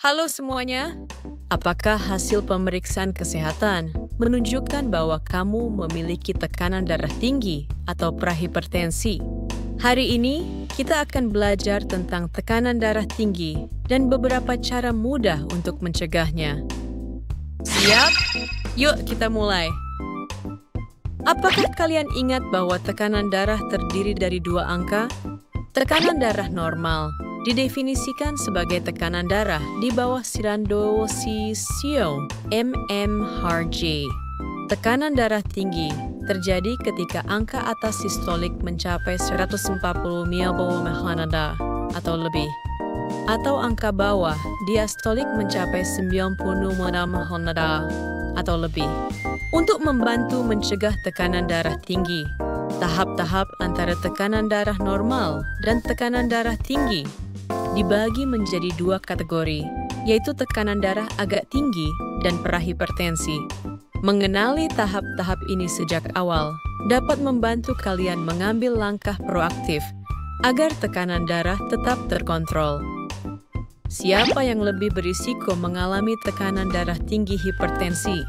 Halo semuanya, apakah hasil pemeriksaan kesehatan menunjukkan bahwa kamu memiliki tekanan darah tinggi atau prahipertensi? Hari ini, kita akan belajar tentang tekanan darah tinggi dan beberapa cara mudah untuk mencegahnya. Siap? Yuk kita mulai. Apakah kalian ingat bahwa tekanan darah terdiri dari dua angka? Tekanan darah normal didefinisikan sebagai tekanan darah di bawah 120 mmHg. Tekanan darah tinggi terjadi ketika angka atas sistolik mencapai 140 mmHg atau lebih, atau angka bawah diastolik mencapai 90 mmHg atau lebih. Untuk membantu mencegah tekanan darah tinggi, tahap-tahap antara tekanan darah normal dan tekanan darah tinggi dibagi menjadi dua kategori, yaitu tekanan darah agak tinggi dan prahipertensi. Mengenali tahap-tahap ini sejak awal dapat membantu kalian mengambil langkah proaktif agar tekanan darah tetap terkontrol. Siapa yang lebih berisiko mengalami tekanan darah tinggi hipertensi?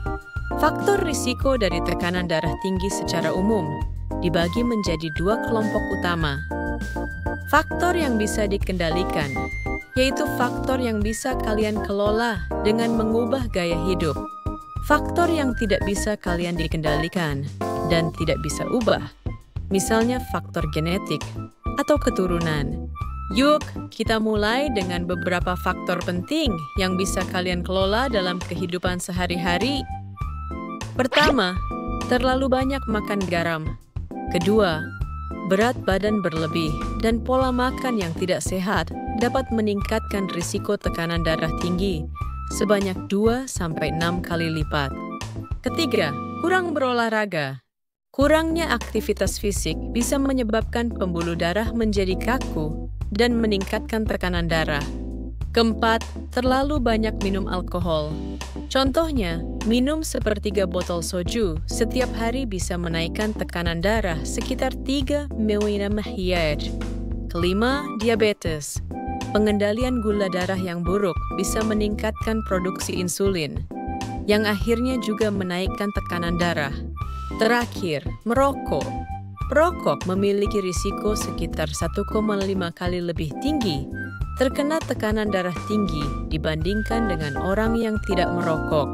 Faktor risiko dari tekanan darah tinggi secara umum dibagi menjadi dua kelompok utama. Faktor yang bisa dikendalikan, yaitu faktor yang bisa kalian kelola dengan mengubah gaya hidup. Faktor yang tidak bisa kalian dikendalikan dan tidak bisa ubah, misalnya faktor genetik atau keturunan. Yuk, kita mulai dengan beberapa faktor penting yang bisa kalian kelola dalam kehidupan sehari-hari. Pertama, terlalu banyak makan garam. Kedua, berat badan berlebih dan pola makan yang tidak sehat dapat meningkatkan risiko tekanan darah tinggi sebanyak 2-6 kali lipat. Ketiga, kurang berolahraga. Kurangnya aktivitas fisik bisa menyebabkan pembuluh darah menjadi kaku dan meningkatkan tekanan darah. Keempat, terlalu banyak minum alkohol. Contohnya, minum sepertiga botol soju setiap hari bisa menaikkan tekanan darah sekitar 3 mmHg. Kelima, diabetes. Pengendalian gula darah yang buruk bisa meningkatkan produksi insulin, yang akhirnya juga menaikkan tekanan darah. Terakhir, merokok. Perokok memiliki risiko sekitar 1,5 kali lebih tinggi terkena tekanan darah tinggi dibandingkan dengan orang yang tidak merokok.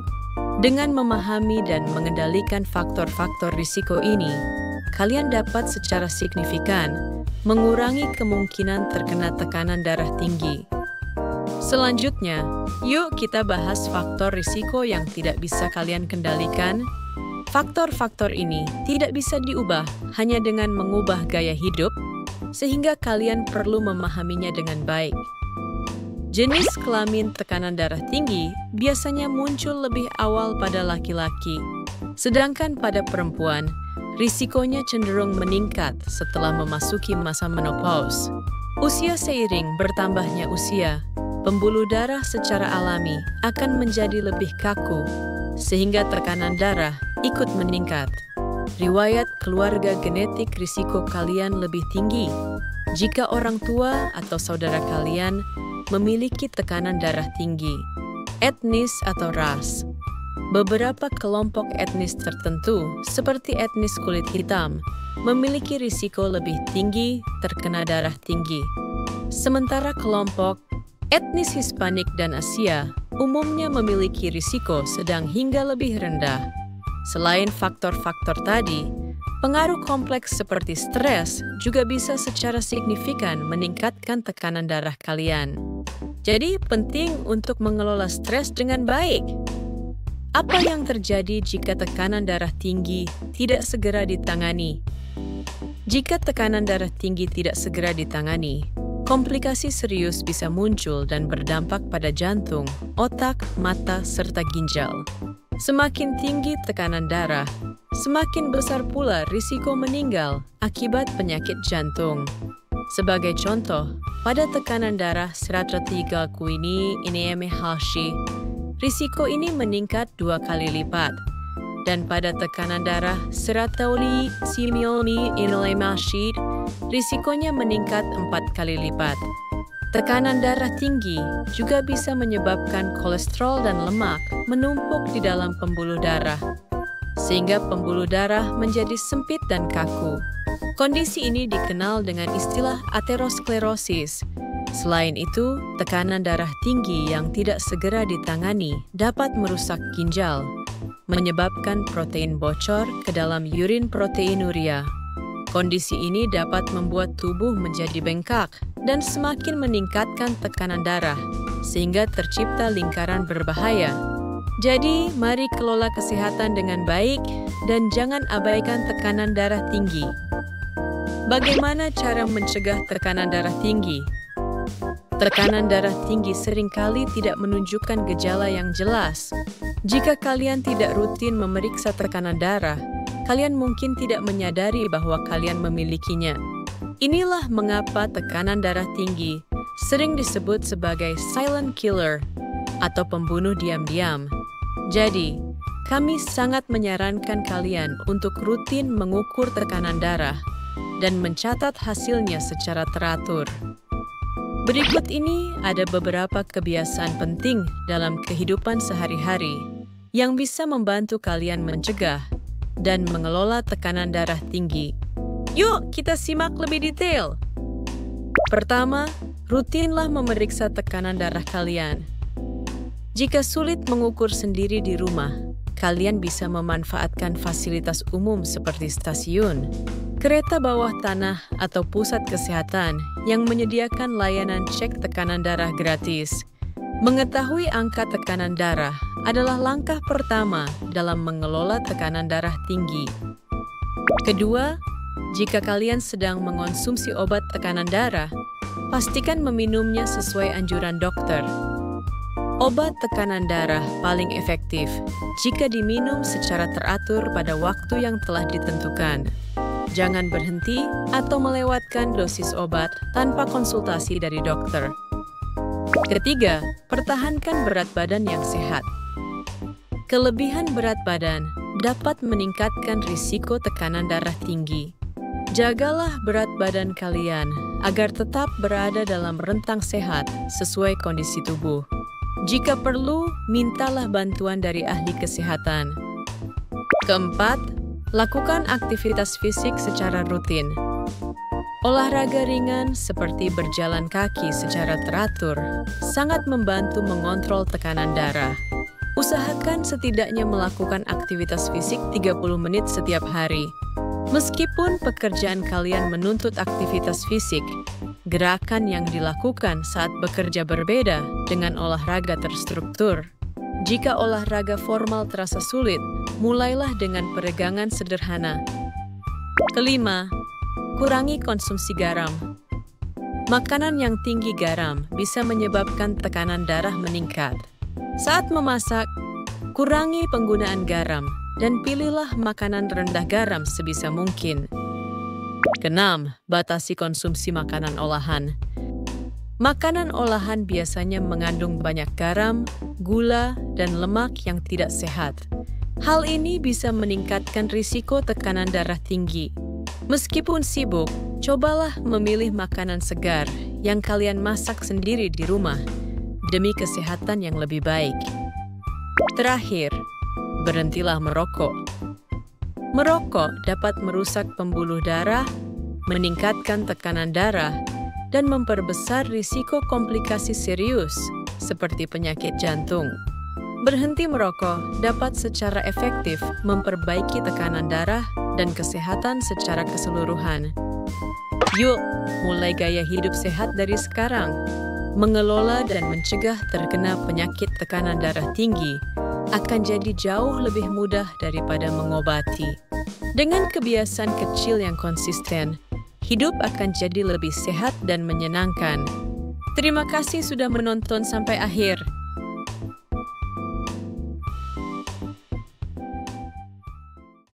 Dengan memahami dan mengendalikan faktor-faktor risiko ini, kalian dapat secara signifikan mengurangi kemungkinan terkena tekanan darah tinggi. Selanjutnya, yuk kita bahas faktor risiko yang tidak bisa kalian kendalikan. Faktor-faktor ini tidak bisa diubah hanya dengan mengubah gaya hidup, sehingga kalian perlu memahaminya dengan baik. Jenis kelamin tekanan darah tinggi biasanya muncul lebih awal pada laki-laki, sedangkan pada perempuan, risikonya cenderung meningkat setelah memasuki masa menopause. Usia seiring bertambahnya usia, pembuluh darah secara alami akan menjadi lebih kaku, sehingga tekanan darah ikut meningkat. Riwayat keluarga genetik risiko kalian lebih tinggi jika orang tua atau saudara kalian memiliki tekanan darah tinggi. Etnis atau ras. Beberapa kelompok etnis tertentu, seperti etnis kulit hitam, memiliki risiko lebih tinggi terkena darah tinggi. Sementara kelompok etnis Hispanik dan Asia umumnya memiliki risiko sedang hingga lebih rendah. Selain faktor-faktor tadi, pengaruh kompleks seperti stres juga bisa secara signifikan meningkatkan tekanan darah kalian. Jadi penting untuk mengelola stres dengan baik. Apa yang terjadi jika tekanan darah tinggi tidak segera ditangani? Jika tekanan darah tinggi tidak segera ditangani, komplikasi serius bisa muncul dan berdampak pada jantung, otak, mata, serta ginjal. Semakin tinggi tekanan darah, semakin besar pula risiko meninggal akibat penyakit jantung. Sebagai contoh, pada tekanan darah 130 mmHg, risiko ini meningkat 2 kali lipat. Dan pada tekanan darah 150 mmHg, risikonya meningkat 4 kali lipat. Tekanan darah tinggi juga bisa menyebabkan kolesterol dan lemak menumpuk di dalam pembuluh darah, sehingga pembuluh darah menjadi sempit dan kaku. Kondisi ini dikenal dengan istilah aterosklerosis. Selain itu, tekanan darah tinggi yang tidak segera ditangani dapat merusak ginjal, menyebabkan protein bocor ke dalam urin proteinuria. Kondisi ini dapat membuat tubuh menjadi bengkak dan semakin meningkatkan tekanan darah, sehingga tercipta lingkaran berbahaya. Jadi, mari kelola kesehatan dengan baik dan jangan abaikan tekanan darah tinggi. Bagaimana cara mencegah tekanan darah tinggi? Tekanan darah tinggi seringkali tidak menunjukkan gejala yang jelas. Jika kalian tidak rutin memeriksa tekanan darah, kalian mungkin tidak menyadari bahwa kalian memilikinya. Inilah mengapa tekanan darah tinggi sering disebut sebagai silent killer atau pembunuh diam-diam. Jadi, kami sangat menyarankan kalian untuk rutin mengukur tekanan darah dan mencatat hasilnya secara teratur. Berikut ini ada beberapa kebiasaan penting dalam kehidupan sehari-hari yang bisa membantu kalian mencegah dan mengelola tekanan darah tinggi. Yuk, kita simak lebih detail. Pertama, rutinlah memeriksa tekanan darah kalian. Jika sulit mengukur sendiri di rumah, kalian bisa memanfaatkan fasilitas umum seperti stasiun, kereta bawah tanah, atau pusat kesehatan yang menyediakan layanan cek tekanan darah gratis. Mengetahui angka tekanan darah adalah langkah pertama dalam mengelola tekanan darah tinggi. Kedua, jika kalian sedang mengonsumsi obat tekanan darah, pastikan meminumnya sesuai anjuran dokter. Obat tekanan darah paling efektif jika diminum secara teratur pada waktu yang telah ditentukan. Jangan berhenti atau melewatkan dosis obat tanpa konsultasi dari dokter. Ketiga, pertahankan berat badan yang sehat. Kelebihan berat badan dapat meningkatkan risiko tekanan darah tinggi. Jagalah berat badan kalian agar tetap berada dalam rentang sehat sesuai kondisi tubuh. Jika perlu, mintalah bantuan dari ahli kesehatan. Keempat, lakukan aktivitas fisik secara rutin. Olahraga ringan seperti berjalan kaki secara teratur sangat membantu mengontrol tekanan darah. Usahakan setidaknya melakukan aktivitas fisik 30 menit setiap hari. Meskipun pekerjaan kalian menuntut aktivitas fisik, gerakan yang dilakukan saat bekerja berbeda dengan olahraga terstruktur. Jika olahraga formal terasa sulit, mulailah dengan peregangan sederhana. Kelima, kurangi konsumsi garam. Makanan yang tinggi garam bisa menyebabkan tekanan darah meningkat. Saat memasak, kurangi penggunaan garam dan pilihlah makanan rendah garam sebisa mungkin. Keenam, batasi konsumsi makanan olahan. Makanan olahan biasanya mengandung banyak garam, gula, dan lemak yang tidak sehat. Hal ini bisa meningkatkan risiko tekanan darah tinggi. Meskipun sibuk, cobalah memilih makanan segar yang kalian masak sendiri di rumah demi kesehatan yang lebih baik. Terakhir, berhentilah merokok. Merokok dapat merusak pembuluh darah, meningkatkan tekanan darah, dan memperbesar risiko komplikasi serius seperti penyakit jantung. Berhenti merokok dapat secara efektif memperbaiki tekanan darah dan kesehatan secara keseluruhan. Yuk, mulai gaya hidup sehat dari sekarang. Mengelola dan mencegah terkena penyakit tekanan darah tinggi akan jadi jauh lebih mudah daripada mengobati. Dengan kebiasaan kecil yang konsisten, hidup akan jadi lebih sehat dan menyenangkan. Terima kasih sudah menonton sampai akhir.